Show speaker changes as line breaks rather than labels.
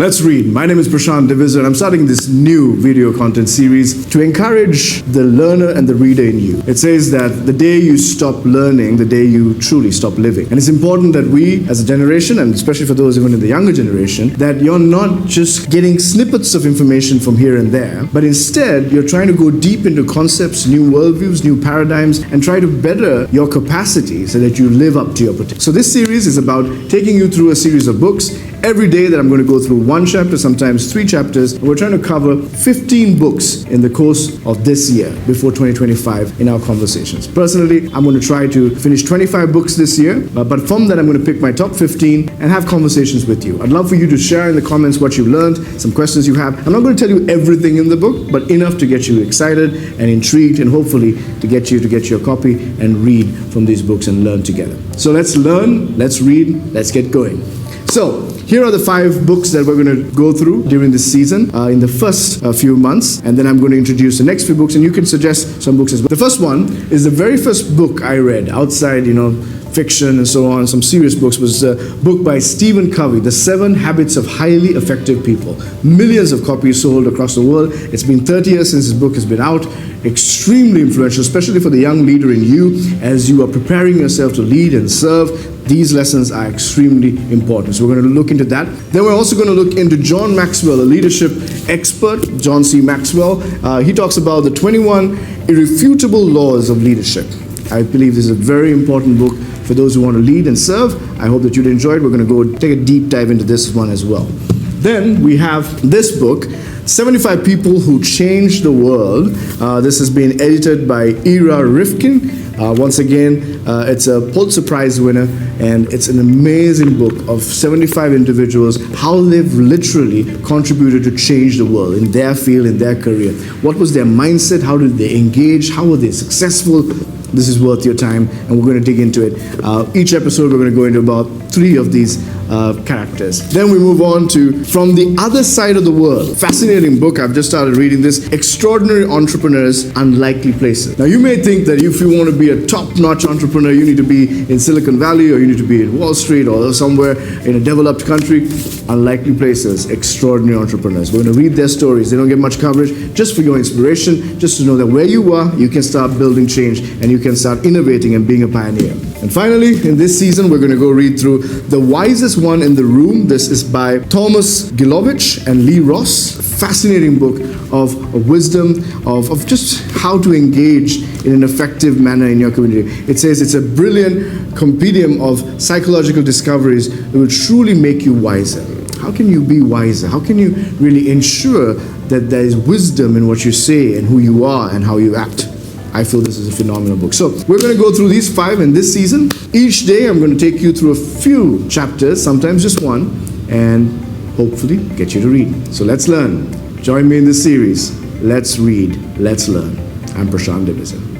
Let's read. My name is Prashant Divisar, and I'm starting this new video content series to encourage the learner and the reader in you. It says that the day you stop learning, the day you truly stop living. And it's important that we, as a generation, and especially for those even in the younger generation, that you're not just getting snippets of information from here and there, but instead you're trying to go deep into concepts, new worldviews, new paradigms, and try to better your capacity so that you live up to your potential. So this series is about taking you through a series of books. Every day that I'm going to go through one chapter, sometimes 3 chapters. We're trying to cover 15 books in the course of this year before 2025 in our conversations. Personally, I'm going to try to finish 25 books this year, but from that I'm going to pick my top 15 and have conversations with you. I'd love for you to share in the comments what you learned, some questions you have. I'm not going to tell you everything in the book, but enough to get you excited and intrigued, and hopefully to get you to get your copy and read from these books and learn together. So let's learn, let's read, let's get going. So, here are the 5 books that we're going to go through during this season in the first few months, and then I'm going to introduce the next few books, and you can suggest some books as well. The first one is the very first book I read outside, fiction and so on, some serious books, was a book by Stephen Covey, The 7 Habits of Highly Effective People. Millions of copies sold across the world. It's been 30 years since this book has been out. Extremely influential, especially for the young leader in you as you are preparing yourself to lead and serve. These lessons are extremely important. So we're going to look into that. Then we're also going to look into John Maxwell, a leadership expert, John C. Maxwell. He talks about the 21 irrefutable laws of leadership. I believe this is a very important book for those who want to lead and serve. I hope that you'd enjoy it. We're going to go take a deep dive into this one as well. Then we have this book, 75 People Who Changed the World. This has been edited by Ira Rifkin. Once again, it's a Pulitzer Prize winner, and it's an amazing book of 75 individuals, how they've literally contributed to change the world in their field, in their career. What was their mindset? How did they engage? How were they successful? This is worth your time, and we're going to dig into it. Each episode, we're going to go into about 3 of these characters. Then we move on to From the Other Side of the World. Fascinating book. I've just started reading this. Extraordinary Entrepreneurs, Unlikely Places. Now, you may think that if you want to be a top-notch entrepreneur, you need to be in Silicon Valley, or you need to be in Wall Street, or somewhere in a developed country. Unlikely Places, Extraordinary Entrepreneurs. We're going to read their stories. They don't get much coverage. Just for your inspiration, just to know that where you are, you can start building change, and you can start innovating and being a pioneer. And finally, in this season, we're going to go read through The Wisest One in the Room. This is by Thomas Gilovich and Lee Ross. Fascinating book of wisdom, of just how to engage in an effective manner in your community. It says it's a brilliant compendium of psychological discoveries that will truly make you wiser. How can you be wiser? How can you really ensure that there is wisdom in what you say and who you are and how you act? I feel this is a phenomenal book. So we're going to go through these 5 in this season. Each day I'm going to take you through a few chapters, sometimes just one, and hopefully get you to read. So let's learn. Join me in this series. Let's read, let's learn. I'm Prashant Divisar.